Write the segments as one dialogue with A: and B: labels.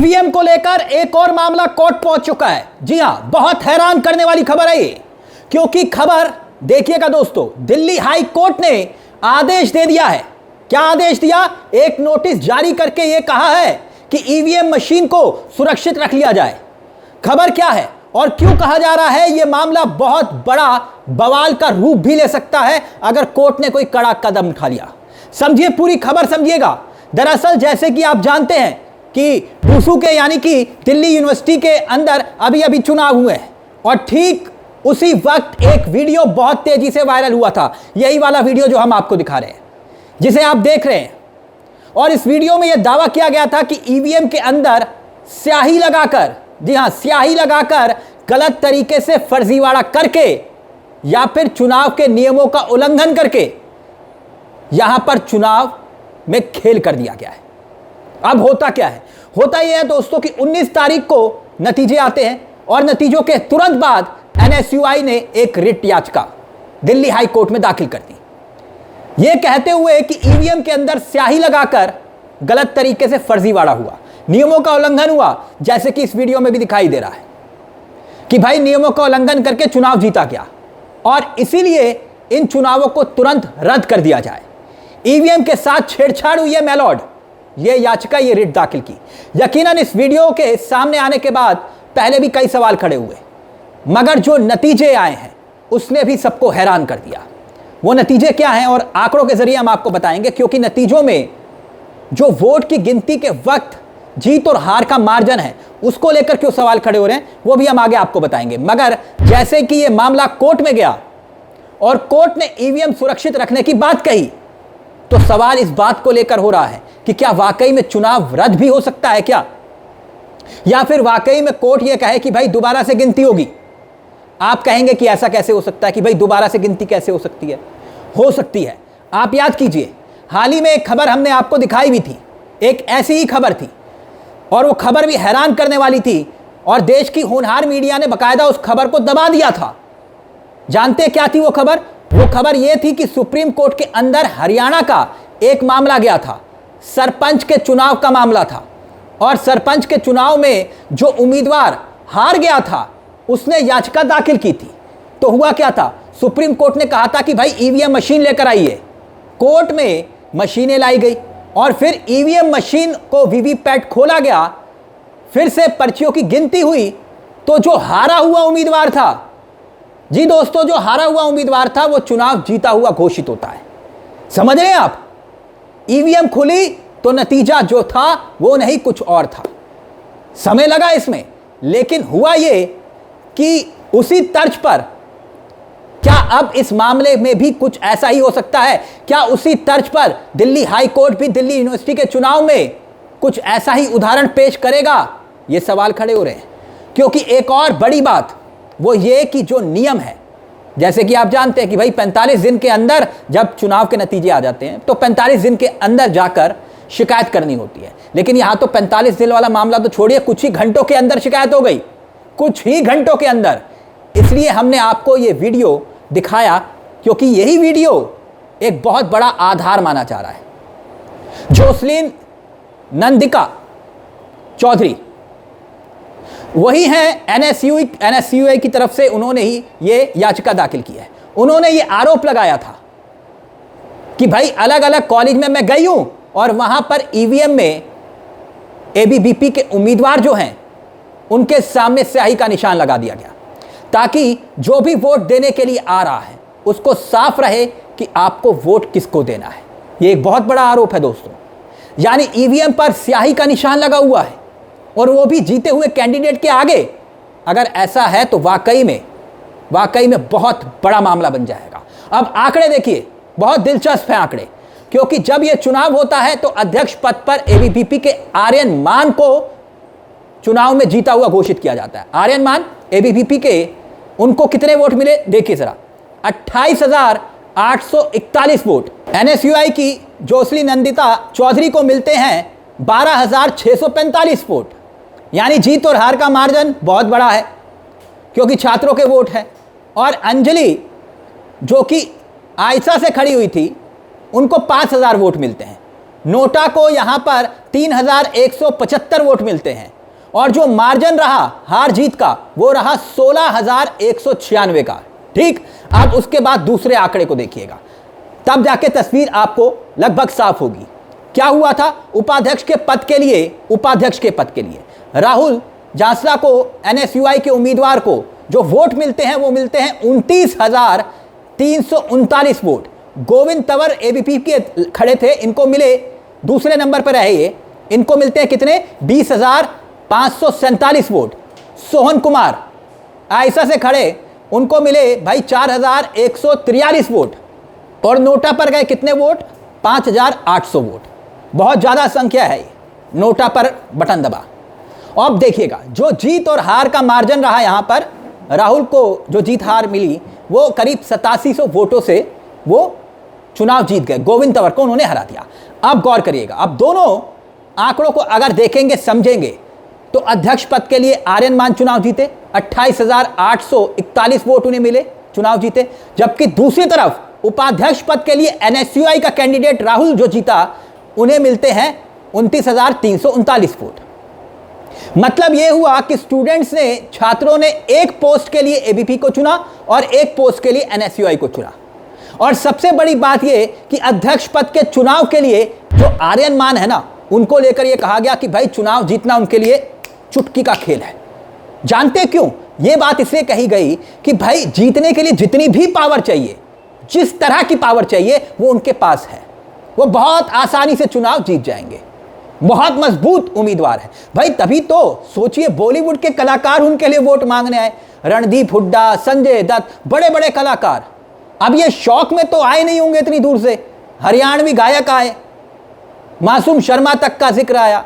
A: EVM को लेकर एक और मामला कोर्ट पहुंच चुका है। जी हां, बहुत हैरान करने वाली खबर है ये, क्योंकि खबर देखिएगा दोस्तों, दिल्ली हाई कोर्ट ने आदेश दे दिया है। क्या आदेश दिया? एक नोटिस जारी करके यह कहा है कि ईवीएम मशीन को सुरक्षित रख लिया जाए। खबर क्या है और क्यों कहा जा रहा है? यह मामला बहुत बड़ा बवाल का रूप भी ले सकता है अगर कोर्ट ने कोई कड़ा कदम उठा लिया। समझिए, पूरी खबर समझिएगा। दरअसल जैसे कि आप जानते हैं कि डूसू के यानी कि दिल्ली यूनिवर्सिटी के अंदर अभी अभी चुनाव हुए हैं और ठीक उसी वक्त एक वीडियो बहुत तेजी से वायरल हुआ था। यही वाला वीडियो जो हम आपको दिखा रहे हैं, जिसे आप देख रहे हैं। और इस वीडियो में यह दावा किया गया था कि ईवीएम के अंदर स्याही लगाकर, जी हां, स्याही लगाकर गलत तरीके से फर्जीवाड़ा करके या फिर चुनाव के नियमों का उल्लंघन करके यहां पर चुनाव में खेल कर दिया गया है। अब होता क्या है? होता यह है दोस्तों कि 19 तारीख को नतीजे आते हैं और नतीजों के तुरंत बाद एनएसयूआई ने एक रिट याचिका दिल्ली हाई कोर्ट में दाखिल कर दी, यह कहते हुए कि ईवीएम के अंदर स्याही लगाकर गलत तरीके से फर्जीवाड़ा हुआ, नियमों का उल्लंघन हुआ, जैसे कि इस वीडियो में भी दिखाई दे रहा है कि भाई नियमों का उल्लंघन करके चुनाव जीता गया और इसीलिए इन चुनावों को तुरंत रद्द कर दिया जाए। ईवीएम के साथ छेड़छाड़ हुई है मेलॉर्ड, यह याचिका, यह रिट दाखिल की। यकीनन इस वीडियो के सामने आने के बाद पहले भी कई सवाल खड़े हुए, मगर जो नतीजे आए हैं उसने भी सबको हैरान कर दिया। वो नतीजे क्या हैं और आंकड़ों के जरिए हम आपको बताएंगे, क्योंकि नतीजों में जो वोट की गिनती के वक्त जीत और हार का मार्जिन है उसको लेकर क्यों सवाल खड़े हो रहे हैं वो भी हम आगे आपको बताएंगे। मगर जैसे कि यह मामला कोर्ट में गया और कोर्ट ने ईवीएम सुरक्षित रखने की बात कही, तो सवाल इस बात को लेकर हो रहा है कि क्या वाकई में चुनाव रद्द भी हो सकता है क्या, या फिर वाकई में कोर्ट यह कहे कि भाई दोबारा से गिनती होगी। आप कहेंगे कि ऐसा कैसे हो सकता है कि भाई दोबारा से गिनती कैसे हो सकती है? हो सकती है। आप याद कीजिए, हाल ही में एक खबर हमने आपको दिखाई भी थी, एक ऐसी ही खबर थी और वो खबर भी हैरान करने वाली थी और देश की होनहार मीडिया ने बकायदा उस खबर को दबा दिया था। जानते क्या थी वो खबर? वो खबर यह थी कि सुप्रीम कोर्ट के अंदर हरियाणा का एक मामला गया था, सरपंच के चुनाव का मामला था, और सरपंच के चुनाव में जो उम्मीदवार हार गया था उसने याचिका दाखिल की थी। तो हुआ क्या था? सुप्रीम कोर्ट ने कहा था कि भाई ईवीएम मशीन लेकर आइए। कोर्ट में मशीनें लाई गई और फिर ईवीएम मशीन को वीवीपैट खोला गया, फिर से पर्चियों की गिनती हुई, तो जो हारा हुआ उम्मीदवार था, जी दोस्तों, जो हारा हुआ उम्मीदवार था वो चुनाव जीता हुआ घोषित होता है। समझ रहे हैं आप? ईवीएम खुली तो नतीजा जो था वो नहीं कुछ और था। समय लगा इसमें, लेकिन हुआ ये कि उसी तर्ज पर क्या अब इस मामले में भी कुछ ऐसा ही हो सकता है? क्या उसी तर्ज पर दिल्ली हाई कोर्ट भी दिल्ली यूनिवर्सिटी के चुनाव में कुछ ऐसा ही उदाहरण पेश करेगा? ये सवाल खड़े हो रहे हैं, क्योंकि एक और बड़ी बात वो ये कि जो नियम है, जैसे कि आप जानते हैं कि भाई 45 दिन के अंदर जब चुनाव के नतीजे आ जाते हैं तो 45 दिन के अंदर जाकर शिकायत करनी होती है। लेकिन यहां तो 45 दिन वाला मामला तो छोड़िए, कुछ ही घंटों के अंदर शिकायत हो गई, कुछ ही घंटों के अंदर। इसलिए हमने आपको ये वीडियो दिखाया क्योंकि यही वीडियो एक बहुत बड़ा आधार माना जा रहा है। जोसलीन नंदिका चौधरी वही हैं एनएसयूआई की तरफ से, उन्होंने ही ये याचिका दाखिल की है। उन्होंने ये आरोप लगाया था कि भाई अलग अलग कॉलेज में मैं गई हूं और वहां पर ईवीएम में एबीवीपी के उम्मीदवार जो हैं उनके सामने स्याही का निशान लगा दिया गया, ताकि जो भी वोट देने के लिए आ रहा है उसको साफ रहे कि आपको वोट किसको देना है। ये एक बहुत बड़ा आरोप है दोस्तों। यानी ईवीएम पर स्याही का निशान लगा हुआ है और वो भी जीते हुए कैंडिडेट के आगे। अगर ऐसा है तो वाकई में बहुत बड़ा मामला बन जाएगा। अब आंकड़े देखिए, बहुत दिलचस्प है आंकड़े, क्योंकि जब यह चुनाव होता है तो अध्यक्ष पद पर एबीवीपी के आर्यन मान को चुनाव में जीता हुआ घोषित किया जाता है। आर्यन मान एबीवीपी के, उनको कितने वोट मिले देखिए जरा, 28,841 वोट। एनएसयूआई की जोसली नंदिता चौधरी को मिलते हैं 12,645 वोट। यानी जीत और हार का मार्जिन बहुत बड़ा है क्योंकि छात्रों के वोट है। और अंजलि जो कि आयशा से खड़ी हुई थी, उनको 5,000 वोट मिलते हैं। नोटा को यहां पर 3,175 वोट मिलते हैं। और जो मार्जिन रहा हार जीत का वो रहा 16,196 का। ठीक, अब उसके बाद दूसरे आंकड़े को देखिएगा, तब जाके तस्वीर आपको लगभग साफ होगी। क्या हुआ था? उपाध्यक्ष के पद के लिए राहुल जांसला को, एनएसयूआई के उम्मीदवार को जो वोट मिलते हैं वो मिलते हैं 29,339 वोट। गोविंद तंवर एबीपी के खड़े थे, इनको मिले, दूसरे नंबर पर रहे ये, इनको मिलते हैं कितने? 20,547 वोट। सोहन कुमार आयसा से खड़े, उनको मिले भाई 4,143 वोट। और नोटा पर गए कितने वोट? 5,800 वोट। बहुत ज्यादा संख्या है ये। नोटा पर बटन दबा। अब देखिएगा जो जीत और हार का मार्जिन रहा, यहां पर राहुल को जो जीत हार मिली वो करीब 8700 वोटों से वो चुनाव जीत गए। गोविंद तंवर को उन्होंने हरा दिया। अब गौर करिएगा, अब दोनों आंकड़ों को अगर देखेंगे समझेंगे तो अध्यक्ष पद के लिए आर्यन मान चुनाव जीते, 28,841 वोट उन्हें मिले, चुनाव जीते। जबकि दूसरी तरफ उपाध्यक्ष पद के लिए एनएसयूआई का कैंडिडेट राहुल जो जीता, उन्हें मिलते हैं 29,339 वोट। मतलब यह हुआ कि स्टूडेंट्स ने, छात्रों ने एक पोस्ट के लिए एबीपी को चुना और एक पोस्ट के लिए एनएसयूआई को चुना। और सबसे बड़ी बात यह कि अध्यक्ष पद के चुनाव के लिए जो आर्यन मान है ना, उनको लेकर यह कहा गया कि भाई चुनाव जीतना उनके लिए चुटकी का खेल है। जानते क्यों? यह बात इसलिए कही गई कि भाई जीतने के लिए जितनी भी पावर चाहिए, जिस तरह की पावर चाहिए वो उनके पास है, वो बहुत आसानी से चुनाव जीत जाएंगे, बहुत मजबूत उम्मीदवार है भाई। तभी तो सोचिए बॉलीवुड के कलाकार उनके लिए वोट मांगने आए, रणदीप हुड्डा, संजय दत्त, बड़े बड़े कलाकार। अब ये शौक में तो आए नहीं होंगे इतनी दूर से, हरियाणवी गायक आए, मासूम शर्मा तक का जिक्र आया।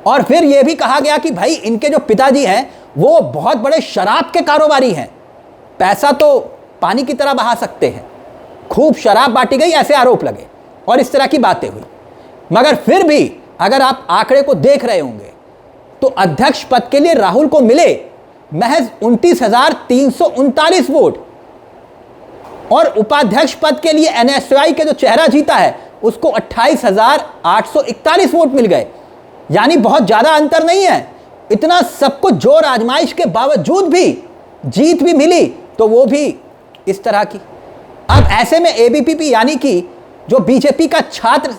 A: और फिर यह भी कहा गया कि भाई इनके जो पिताजी हैं वो बहुत बड़े शराब के कारोबारी हैं, पैसा तो पानी की तरह बहा सकते हैं, खूब शराब बांटी गई, ऐसे आरोप लगे और इस तरह की बातें हुई। मगर फिर भी अगर आप आंकड़े को देख रहे होंगे तो अध्यक्ष पद के लिए राहुल को मिले महज 29,339 वोट और उपाध्यक्ष पद के लिए एनएसयूआई के जो चेहरा जीता है उसको 28,841 वोट मिल गए। यानी बहुत ज्यादा अंतर नहीं है। इतना सब कुछ जोर आजमाइश के बावजूद भी जीत भी मिली तो वो भी इस तरह की। अब ऐसे में एबीपीपी यानी कि जो बीजेपी का छात्र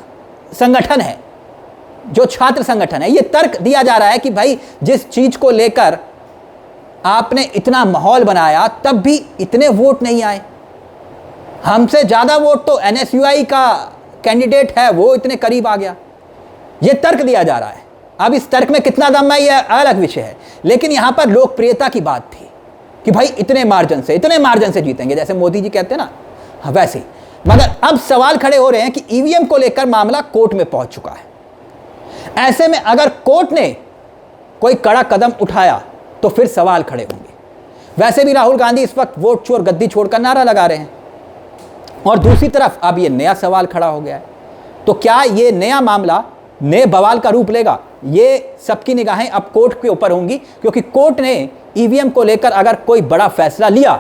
A: संगठन है, ये तर्क दिया जा रहा है कि भाई जिस चीज को लेकर आपने इतना माहौल बनाया तब भी इतने वोट नहीं आए, हमसे ज्यादा वोट तो एनएसयूआई का कैंडिडेट है वो इतने करीब आ गया, ये तर्क दिया जा रहा है। अब इस तर्क में कितना दम है यह अलग विषय है, लेकिन यहां पर लोकप्रियता की बात थी कि भाई इतने मार्जिन से जीतेंगे, जैसे मोदी जी कहते हैं ना, वैसे ही। मगर अब सवाल खड़े हो रहे हैं कि ईवीएम को लेकर मामला कोर्ट में पहुंच चुका है। ऐसे में अगर कोर्ट ने कोई कड़ा कदम उठाया तो फिर सवाल खड़े होंगे। वैसे भी राहुल गांधी इस वक्त वोट चोर गद्दी छोड़कर नारा लगा रहे हैं और दूसरी तरफ अब ये नया सवाल खड़ा हो गया है। तो क्या ये नया मामला नए बवाल का रूप लेगा? ये सबकी निगाहें अब कोर्ट के ऊपर होंगी, क्योंकि कोर्ट ने ईवीएम को लेकर अगर कोई बड़ा फैसला लिया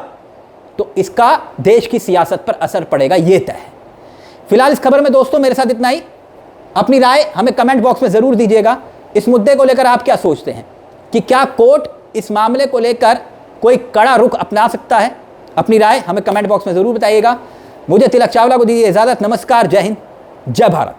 A: तो इसका देश की सियासत पर असर पड़ेगा, ये तय है। फिलहाल इस खबर में दोस्तों मेरे साथ इतना ही। अपनी राय हमें कमेंट बॉक्स में जरूर दीजिएगा। इस मुद्दे को लेकर आप क्या सोचते हैं कि क्या कोर्ट इस मामले को लेकर कोई कड़ा रुख अपना सकता है? अपनी राय हमें कमेंट बॉक्स में जरूर बताइएगा। मुझे तिलक चावला को दीजिए इजाजत। नमस्कार, जय हिंद, जय भारत।